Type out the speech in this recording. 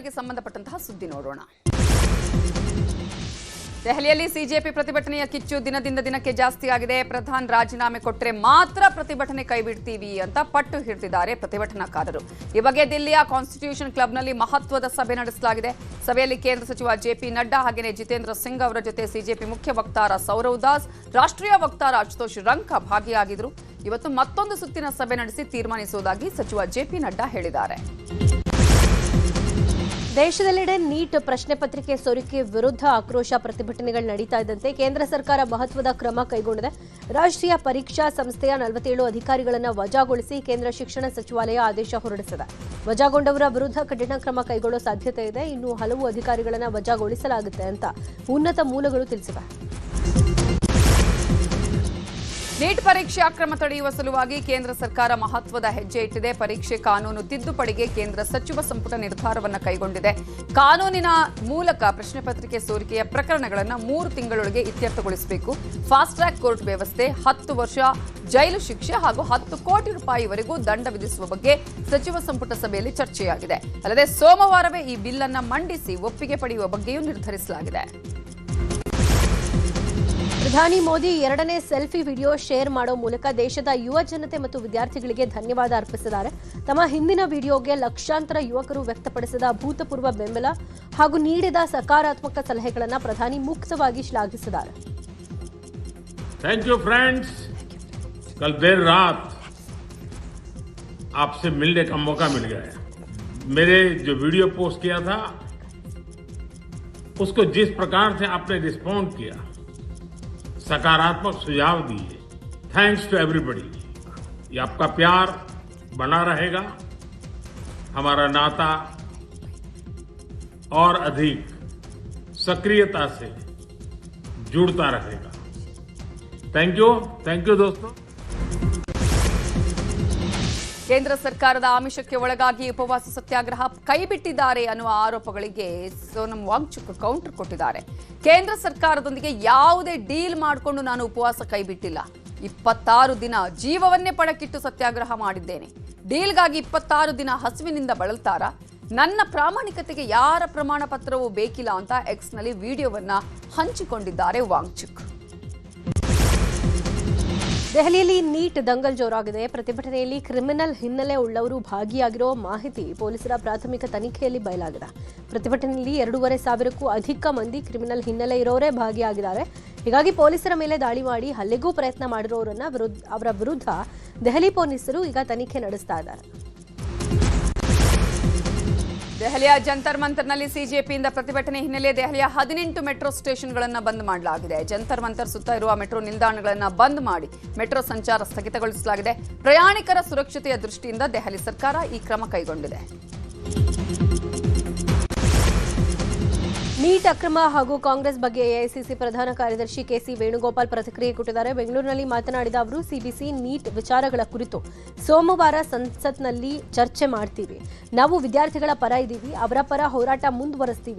ವಿಚಾರಗಳಿಗೆ ಸಂಬಂಧಪಟ್ಟಂತಹ ಸುದ್ದಿ ನೋಡೋಣ. ದೆಹಲಿಯಲ್ಲಿ ಸಿಜೆಪಿ ಪ್ರತಿಭಟನೆಯ ಕಿಚ್ಚು ದಿನದಿಂದ ದಿನಕ್ಕೆ ಜಾಸ್ತಿ ಆಗಿದೆ. ಪ್ರಧಾನ್ ರಾಜೀನಾಮೆ ಕೊಟ್ಟರೆ ಮಾತ್ರ ಪ್ರತಿಭಟನೆ ಕೈಬಿಡ್ತೀವಿ ಅಂತ ಪಟ್ಟು ಹಿಡಿದಿದ್ದಾರೆ ಪ್ರತಿಭಟನಾಕಾರರು. ಈ ಬಗ್ಗೆ ದಿಲ್ಲಿಯ ಕಾನ್ಸ್ಟಿಟ್ಯೂಷನ್ ಕ್ಲಬ್ನಲ್ಲಿ ಮಹತ್ವದ ಸಭೆ ನಡೆಸಲಾಗಿದೆ. ಸಭೆಯಲ್ಲಿ ಕೇಂದ್ರ ಸಚಿವ ಜೆಪಿ ನಡ್ಡಾ ಹಾಗೆಯೇ ಜಿತೇಂದ್ರ ಸಿಂಗ್ ಅವರ ಜೊತೆ ಸಿಜೆಪಿ ಮುಖ್ಯ ವಕ್ತಾರ ಸೌರವ್ ದಾಸ್, ರಾಷ್ಟ್ರೀಯ ವಕ್ತಾರ ಅಶುತೋಷ್ ರಂಕ ಭಾಗಿಯಾಗಿದ್ದರು. ಇವತ್ತು ಮತ್ತೊಂದು ಸುತ್ತಿನ ಸಭೆ ನಡೆಸಿ ತೀರ್ಮಾನಿಸುವುದಾಗಿ ಸಚಿವ ಜೆಪಿ ನಡ್ಡಾ ಹೇಳಿದ್ದಾರೆ. ದೇಶದೆಲ್ಲೆಡೆ ನೀಟ್ ಪ್ರಶ್ನೆ ಪತ್ರಿಕೆ ಸೋರಿಕೆ ವಿರುದ್ಧ ಆಕ್ರೋಶ ಪ್ರತಿಭಟನೆಗಳು ನಡೀತಾ ಇದ್ದಂತೆ ಕೇಂದ್ರ ಸರ್ಕಾರ ಮಹತ್ವದ ಕ್ರಮ ಕೈಗೊಂಡಿದೆ. ರಾಷ್ಟ್ರೀಯ ಪರೀಕ್ಷಾ ಸಂಸ್ಥೆಯ 47 ಅಧಿಕಾರಿಗಳನ್ನು ವಜಾಗೊಳಿಸಿ ಕೇಂದ್ರ ಶಿಕ್ಷಣ ಸಚಿವಾಲಯ ಆದೇಶ ಹೊರಡಿಸಿದೆ. ವಜಾಗೊಂಡವರ ವಿರುದ್ಧ ಕಠಿಣ ಕ್ರಮ ಕೈಗೊಳ್ಳೋ ಸಾಧ್ಯತೆ ಇದೆ. ಇನ್ನು ಹಲವು ಅಧಿಕಾರಿಗಳನ್ನು ವಜಾಗೊಳಿಸಲಾಗುತ್ತೆ ಅಂತ ಉನ್ನತ ಮೂಲಗಳು ತಿಳಿಸಿವೆ. ನೀಟ್ ಪರೀಕ್ಷೆ ಅಕ್ರಮ ತಡೆಯುವ ಸಲುವಾಗಿ ಕೇಂದ್ರ ಸರ್ಕಾರ ಮಹತ್ವದ ಹೆಜ್ಜೆ ಇಟ್ಟಿದೆ. ಪರೀಕ್ಷೆ ಕಾನೂನು ತಿದ್ದುಪಡಿಗೆ ಕೇಂದ್ರ ಸಚಿವ ಸಂಪುಟ ನಿರ್ಧಾರವನ್ನು ಕೈಗೊಂಡಿದೆ. ಕಾನೂನಿನ ಮೂಲಕ ಪ್ರಶ್ನೆ ಪತ್ರಿಕೆ ಸೋರಿಕೆಯ ಪ್ರಕರಣಗಳನ್ನು 3 ತಿಂಗಳೊಳಗೆ ಇತ್ಯರ್ಥಗೊಳಿಸಬೇಕು. ಫಾಸ್ಟ್ ಟ್ರ್ಯಾಕ್ ಕೋರ್ಟ್ ವ್ಯವಸ್ಥೆ, 10 ವರ್ಷ ಜೈಲು ಶಿಕ್ಷೆ ಹಾಗೂ 10 ಕೋಟಿ ರೂಪಾಯಿವರೆಗೂ ದಂಡ ವಿಧಿಸುವ ಬಗ್ಗೆ ಸಚಿವ ಸಂಪುಟ ಸಭೆಯಲ್ಲಿ ಚರ್ಚೆಯಾಗಿದೆ. ಅಲ್ಲದೆ ಸೋಮವಾರವೇ ಈ ಬಿಲ್ ಅನ್ನು ಮಂಡಿಸಿ ಒಪ್ಪಿಗೆ ಪಡೆಯುವ ಬಗ್ಗೆಯೂ ನಿರ್ಧರಿಸಲಾಗಿದೆ. ಪ್ರಧಾನಿ ಮೋದಿ 2ನೇ ಸೆಲ್ಫಿ ವಿಡಿಯೋ ಶೇರ್ ಮಾಡೋ ಮೂಲಕ ದೇಶದ ಯುವ ಜನತೆ ಮತ್ತು ವಿದ್ಯಾರ್ಥಿಗಳಿಗೆ ಧನ್ಯವಾದ ಅರ್ಪಿಸಿದ್ದಾರೆ. ತಮ್ಮ ಹಿಂದಿನ ವಿಡಿಯೋಗೆ ಲಕ್ಷಾಂತರ ಯುವಕರು ವ್ಯಕ್ತಪಡಿಸಿದ ಅಭೂತಪೂರ್ವ ಬೆಂಬಲ ಹಾಗೂ ನೀಡಿದ ಸಕಾರಾತ್ಮಕ ಸಲಹೆಗಳನ್ನು ಪ್ರಧಾನಿ ಮುಕ್ತವಾಗಿ ಶ್ಲಾಘಿಸಿದ್ದಾರೆ. थैंक यू फ्रेंड्स, कल देर रात आपसे मिलने का मौका मिल गया. मेरे जो वीडियो पोस्ट किया था उसको जिस प्रकार से आपने रिस्पॉन्ड किया, सकारात्मक सुझाव दिए, थैंक्स टू एवरीबॉडी. ये आपका प्यार बना रहेगा, हमारा नाता और अधिक सक्रियता से जुड़ता रहेगा. थैंक यू दोस्तों. ಕೇಂದ್ರ ಸರ್ಕಾರದ ಆಮಿಷಕ್ಕೆ ಒಳಗಾಗಿ ಉಪವಾಸ ಸತ್ಯಾಗ್ರಹ ಕೈಬಿಟ್ಟಿದ್ದಾರೆ ಅನ್ನುವ ಆರೋಪಗಳಿಗೆ ಸೋನಂ ವಾಂಗ್ಚುಕ್ ಕೌಂಟರ್ ಕೊಟ್ಟಿದ್ದಾರೆ. ಕೇಂದ್ರ ಸರ್ಕಾರದೊಂದಿಗೆ ಯಾವುದೇ ಡೀಲ್ ಮಾಡಿಕೊಂಡು ನಾನು ಉಪವಾಸ ಕೈಬಿಟ್ಟಿಲ್ಲ. 26 ದಿನ ಜೀವವನ್ನೇ ಪಣಕ್ಕಿಟ್ಟು ಸತ್ಯಾಗ್ರಹ ಮಾಡಿದ್ದೇನೆ. ಡೀಲ್ಗಾಗಿ 26 ದಿನ ಹಸುವಿನಿಂದ ಬಳಲ್ತಾರಾ? ನನ್ನ ಪ್ರಾಮಾಣಿಕತೆಗೆ ಯಾರ ಪ್ರಮಾಣ ಪತ್ರವೂ ಬೇಕಿಲ್ಲ ಅಂತ ಎಕ್ಸ್ನಲ್ಲಿ ವಿಡಿಯೋವನ್ನ ಹಂಚಿಕೊಂಡಿದ್ದಾರೆ ವಾಂಗ್ಚುಕ್. ದೆಹಲಿಯಲ್ಲಿ ನೀಟ್ ದಂಗಲ್ ಜೋರಾಗಿದೆ. ಪ್ರತಿಭಟನೆಯಲ್ಲಿ ಕ್ರಿಮಿನಲ್ ಹಿನ್ನೆಲೆ ಉಳ್ಳವರು ಭಾಗಿಯಾಗಿರೋ ಮಾಹಿತಿ ಪೊಲೀಸರ ಪ್ರಾಥಮಿಕ ತನಿಖೆಯಲ್ಲಿ ಬಯಲಾಗಿದೆ. ಪ್ರತಿಭಟನೆಯಲ್ಲಿ 2,500ಕ್ಕೂ ಅಧಿಕ ಮಂದಿ ಕ್ರಿಮಿನಲ್ ಹಿನ್ನೆಲೆ ಇರೋರೇ ಭಾಗಿಯಾಗಿದ್ದಾರೆ. ಹೀಗಾಗಿ ಪೊಲೀಸರ ಮೇಲೆ ದಾಳಿ ಮಾಡಿ ಹಲ್ಲೆಗೂ ಪ್ರಯತ್ನ ಅವರ ವಿರುದ್ಧ ದೆಹಲಿ ಪೊಲೀಸರು ಈಗ ತನಿಖೆ ನಡೆಸ್ತಾ ಇದ್ದಾರೆ. ದೆಹಲಿಯ ಜಂತರ್ ಮಂತರ್ನಲ್ಲಿ ಸಿಜೆಪಿಯಿಂದ ಪ್ರತಿಭಟನೆ ಹಿನ್ನೆಲೆ ದೆಹಲಿಯ 18 ಮೆಟ್ರೋ ಸ್ಟೇಷನ್ಗಳನ್ನು ಬಂದ್ ಮಾಡಲಾಗಿದೆ. ಜಂತರ್ ಮಂತರ್ ಸುತ್ತ ಇರುವ ಮೆಟ್ರೋ ನಿಲ್ದಾಣಗಳನ್ನು ಬಂದ್ ಮಾಡಿ ಮೆಟ್ರೋ ಸಂಚಾರ ಸ್ಥಗಿತಗೊಳಿಸಲಾಗಿದೆ. ಪ್ರಯಾಣಿಕರ ಸುರಕ್ಷತೆಯ ದೃಷ್ಟಿಯಿಂದ ದೆಹಲಿ ಸರ್ಕಾರ ಈ ಕ್ರಮ ಕೈಗೊಂಡಿದೆ. ನೀಟ್ ಅಕ್ರಮ ಹಾಗೂ ಕಾಂಗ್ರೆಸ್ ಬಗ್ಗೆ ಎಐಸಿಸಿ ಪ್ರಧಾನ ಕಾರ್ಯದರ್ಶಿ ಕೆಸಿ ವೇಣುಗೋಪಾಲ್ ಪ್ರತಿಕ್ರಿಯೆ ಕೊಟ್ಟಿದ್ದಾರೆ. ಬೆಂಗಳೂರಿನಲ್ಲಿ ಮಾತನಾಡಿದ ಅವರು, ಸಿಬಿಸಿ ನೀಟ್ ವಿಚಾರಗಳ ಕುರಿತು ಸೋಮವಾರ ಸಂಸತ್ನಲ್ಲಿ ಚರ್ಚೆ ಮಾಡ್ತೀವಿ. ನಾವು ವಿದ್ಯಾರ್ಥಿಗಳ ಪರ ಇದ್ದೀವಿ, ಅವರ ಪರ ಹೋರಾಟ ಮುಂದುವರಿಸ್ತೀವಿ.